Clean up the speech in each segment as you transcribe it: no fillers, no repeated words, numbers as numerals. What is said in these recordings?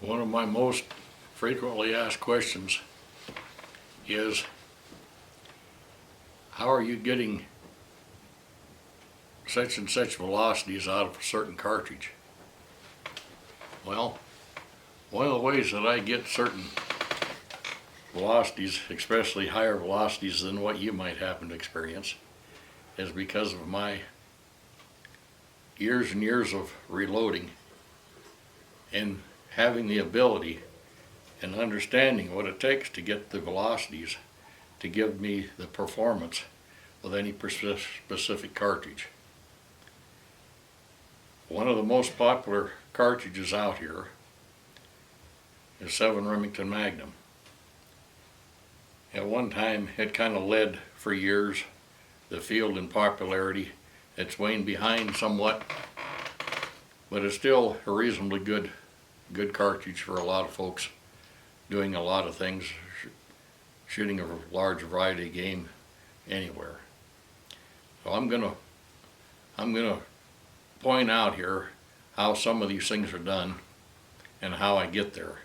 One of my most frequently asked questions is, how are you getting such and such velocities out of a certain cartridge? Well, one of the ways that I get certain velocities, especially higher velocities than what you might happen to experience, is because of my years and years of reloading and having the ability and understanding what it takes to get the velocities to give me the performance with any specific cartridge. One of the most popular cartridges out here is 7 Remington Magnum. At one time it kind of led for years the field in popularity. It's waned behind somewhat, but it's still a reasonably good cartridge for a lot of folks doing a lot of things, shooting a large variety of game anywhere. So I'm gonna point out here how some of these things are done and how I get there.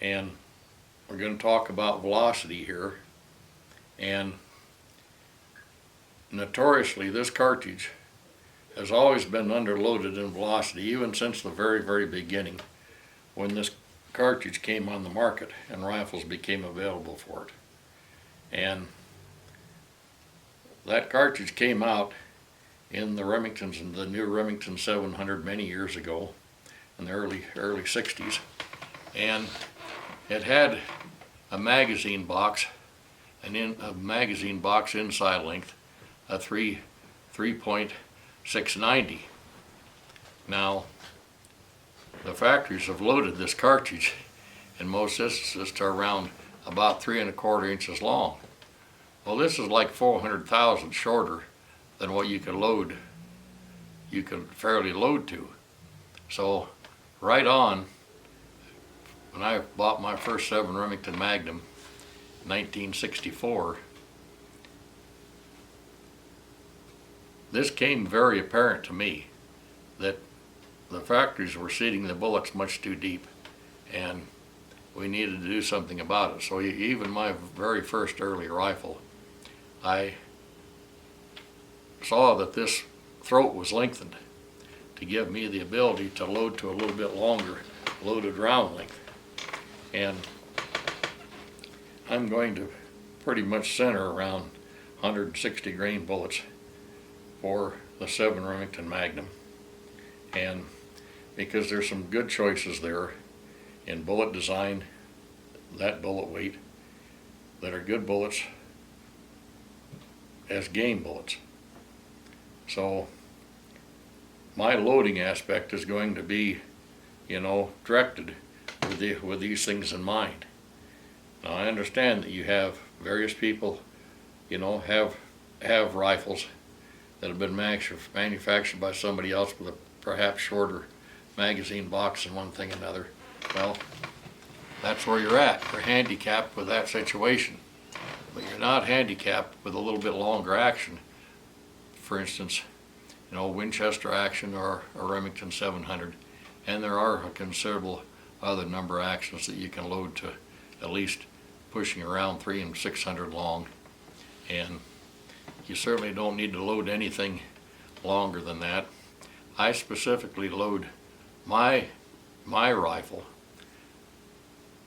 And we're going to talk about velocity here. And notoriously, this cartridge has always been underloaded in velocity, even since the very beginning, when this cartridge came on the market and rifles became available for it. And that cartridge came out in the Remingtons and the new Remington 700 many years ago, in the early 60s, and it had a magazine box, a magazine box inside length, a 3.690. Now, the factories have loaded this cartridge in most instances to around about 3¼ inches long. Well, this is like 400 thousandths shorter than what you could fairly load to. So right on, when I bought my first 7 Remington Magnum in 1964, this came very apparent to me that the factories were seating the bullets much too deep, and we needed to do something about it. So even my very first early rifle, I saw that this throat was lengthened to give me the ability to load to a little bit longer loaded round length. And I'm going to pretty much center around 160 grain bullets for the 7 Remington Magnum. And because there's some good choices there in bullet design, that bullet weight, that are good bullets as game bullets. So my loading aspect is going to be, directed with these things in mind. Now, I understand that you have various people, have rifles that have been manufactured by somebody else with a perhaps shorter magazine box and one thing or another. Well, that's where you're at. You're handicapped with that situation. But you're not handicapped with a little bit longer action. For instance, Winchester action or a Remington 700. And there are a considerable other number of actions that you can load to at least pushing around 300 and 600 long. And you certainly don't need to load anything longer than that. I specifically load my rifle.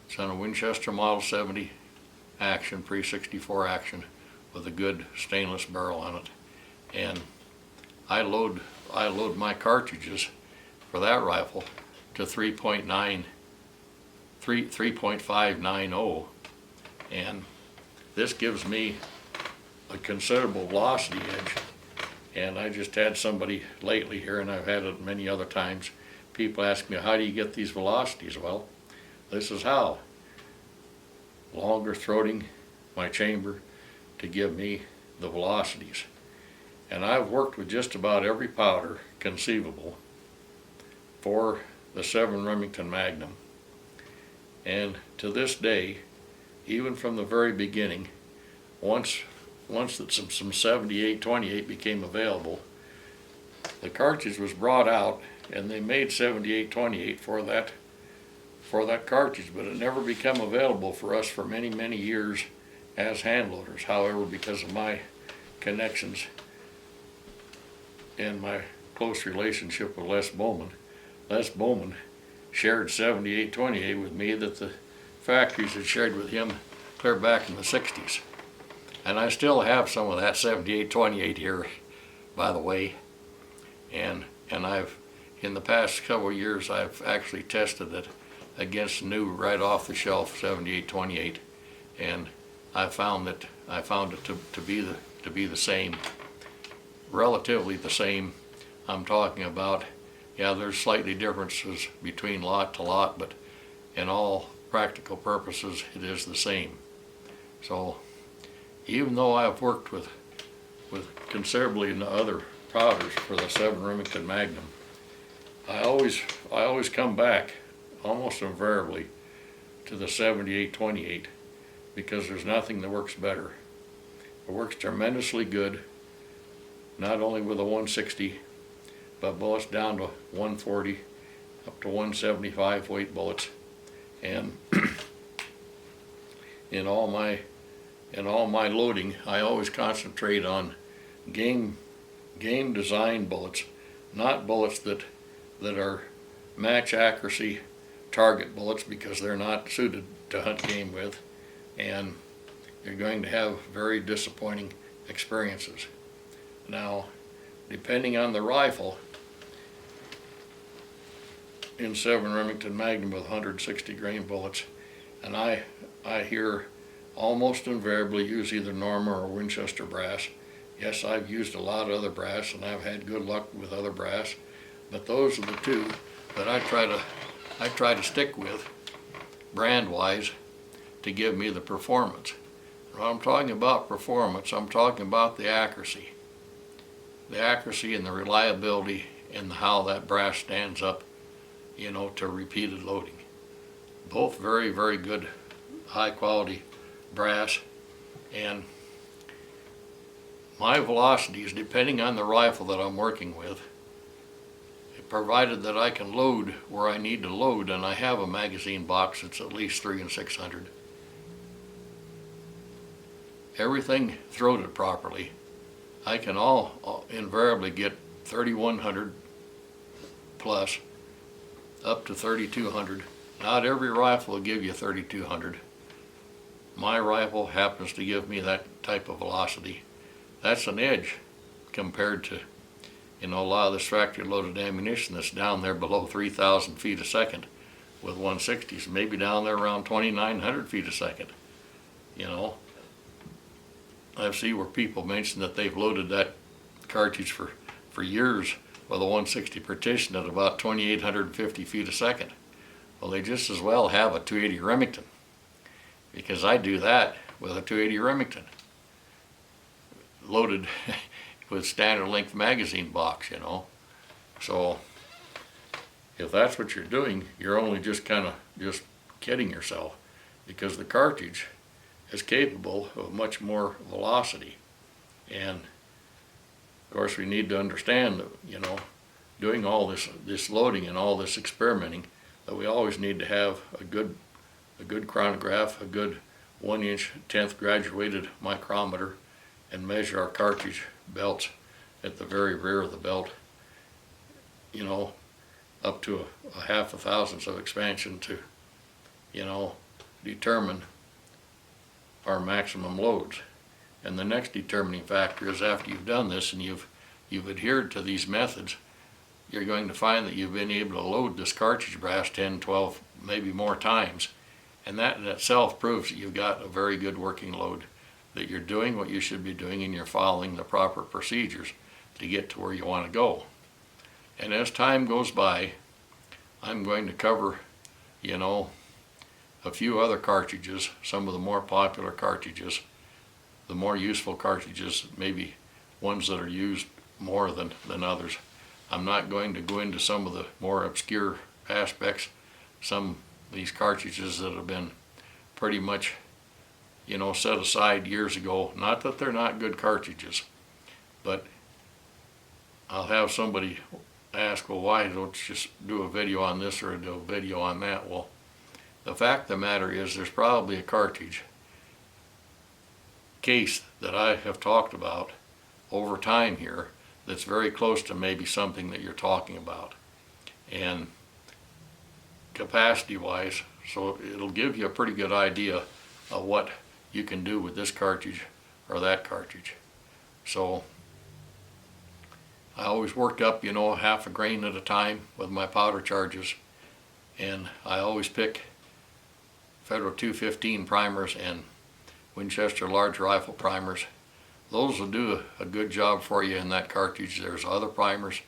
It's on a Winchester Model 70 action, pre-64 action, with a good stainless barrel on it. And I load my cartridges for that rifle to 3.590, and this gives me a considerable velocity edge. And I just had somebody lately here, and I've had it many other times, people ask me, how do you get these velocities? Well, this is how. Longer throating my chamber to give me the velocities. And I've worked with just about every powder conceivable for the 7 Remington Magnum. And to this day, even from the very beginning, once that some 78-28 became available, the cartridge was brought out and they made 78-28 for that for that cartridge, but it never became available for us for many, many years as hand loaders. However, because of my connections and my close relationship with Les Bowman shared 7828 with me that the factories had shared with him clear back in the 60s. And I still have some of that 7828 here, by the way. And I've, in the past couple of years, I've actually tested it against new right off the shelf 7828, and I found it to be the same, relatively the same. I'm talking about, yeah, there's slightly differences between lot to lot, but in all practical purposes it is the same. So even though I've worked with considerably in the other powders for the 7 Remington Magnum, I always come back almost invariably to the 7828 because there's nothing that works better. It works tremendously good, not only with a 160, but bullets down to 140, up to 175 weight bullets. And in all my loading, I always concentrate on game design bullets, not bullets that are match accuracy target bullets, because they're not suited to hunt game with, and you're going to have very disappointing experiences. Now, depending on the rifle, in 7 Remington Magnum with 160 grain bullets, and I hear almost invariably use either Norma or Winchester brass. Yes, I've used a lot of other brass and I've had good luck with other brass, but those are the two that I try to stick with brand-wise to give me the performance. When I'm talking about performance, I'm talking about the accuracy and the reliability and how that brass stands up, you know, to repeated loading. Both very, very good, high quality brass, and my velocities, depending on the rifle that I'm working with, provided that I can load where I need to load, and I have a magazine box that's at least 3 and 600. Everything throated properly, I can all invariably get 3100 plus up to 3200. Not every rifle will give you 3200. My rifle happens to give me that type of velocity. That's an edge compared to, you know, a lot of this factory loaded ammunition that's down there below 3,000 feet a second with 160s, maybe down there around 2,900 feet a second. You know, I've seen where people mention that they've loaded that cartridge for years with a 160 partition at about 2,850 feet a second. Well, they just as well have a 280 Remington, because I do that with a 280 Remington loaded with standard length magazine box, you know. So if that's what you're doing, you're only just kind of just kidding yourself, because the cartridge is capable of much more velocity. And of course we need to understand that, you know, doing all this loading and all this experimenting, that we always need to have a good chronograph, a good 1-inch 10th graduated micrometer, and measure our cartridge belts at the very rear of the belt, you know, up to a half a thousandth of expansion to, you know, determine our maximum loads. And the next determining factor is, after you've done this and you've adhered to these methods, you're going to find that you've been able to load this cartridge brass 10, 12, maybe more times. And that in itself proves that you've got a very good working load, that you're doing what you should be doing and you're following the proper procedures to get to where you want to go. And as time goes by, I'm going to cover, you know, a few other cartridges, some of the more popular cartridges, the more useful cartridges, maybe ones that are used more than others. I'm not going to go into some of the more obscure aspects, some of these cartridges that have been pretty much, you know, set aside years ago. Not that they're not good cartridges, but I'll have somebody ask, well, why don't you just do a video on this or do a video on that? Well, the fact of the matter is there's probably a cartridge case that I have talked about over time here that's very close to maybe something that you're talking about. And capacity wise, so it'll give you a pretty good idea of what you can do with this cartridge or that cartridge. So I always worked up, you know, half a grain at a time with my powder charges, and I always pick Federal 215 primers and Winchester large rifle primers. Those will do a good job for you in that cartridge. There's other primers,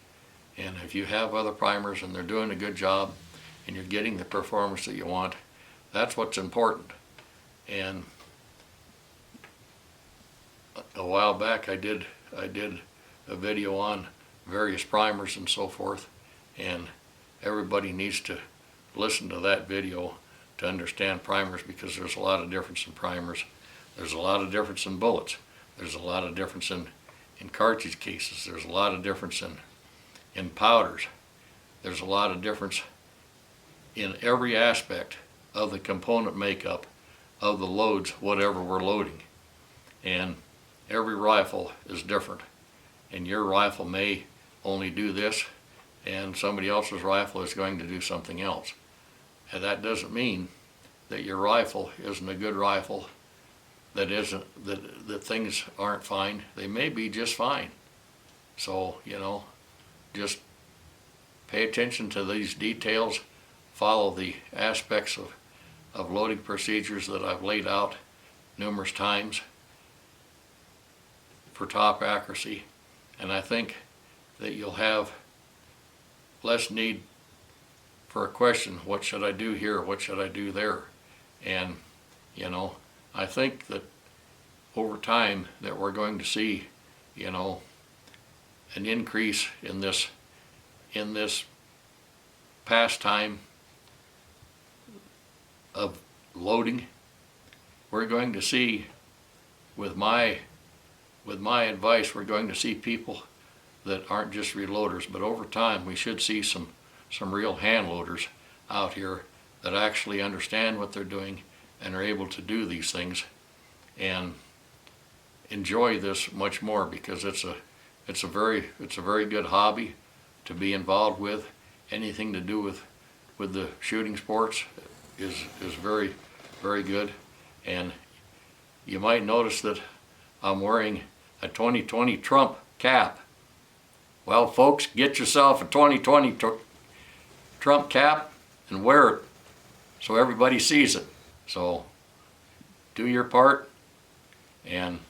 and if you have other primers and they're doing a good job and you're getting the performance that you want, that's what's important. And a while back I did a video on various primers and so forth, and everybody needs to listen to that video to understand primers, because there's a lot of difference in primers. There's a lot of difference in bullets. There's a lot of difference in cartridge cases. There's a lot of difference in powders. There's a lot of difference in every aspect of the component makeup of the loads, whatever we're loading. And every rifle is different. And your rifle may only do this, and somebody else's rifle is going to do something else. And that doesn't mean that your rifle isn't a good rifle, that things aren't fine. They may be just fine. So, you know, just pay attention to these details, follow the aspects of loading procedures that I've laid out numerous times for top accuracy, and I think that you'll have less need for a question, what should I do here, what should I do there? And, you know, I think that over time that we're going to see, you know, an increase in this pastime of loading. We're going to see, with my advice, we're going to see people that aren't just reloaders, but over time we should see some real hand loaders out here that actually understand what they're doing and are able to do these things and enjoy this much more, because it's a very good hobby to be involved with. Anything to do with the shooting sports is very, very good. And you might notice that I'm wearing a 2020 Trump cap. Well, folks, get yourself a 2020 Trump cap and wear it so everybody sees it. So do your part, and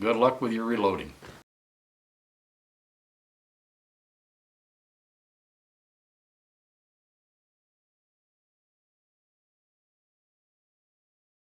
good luck with your reloading.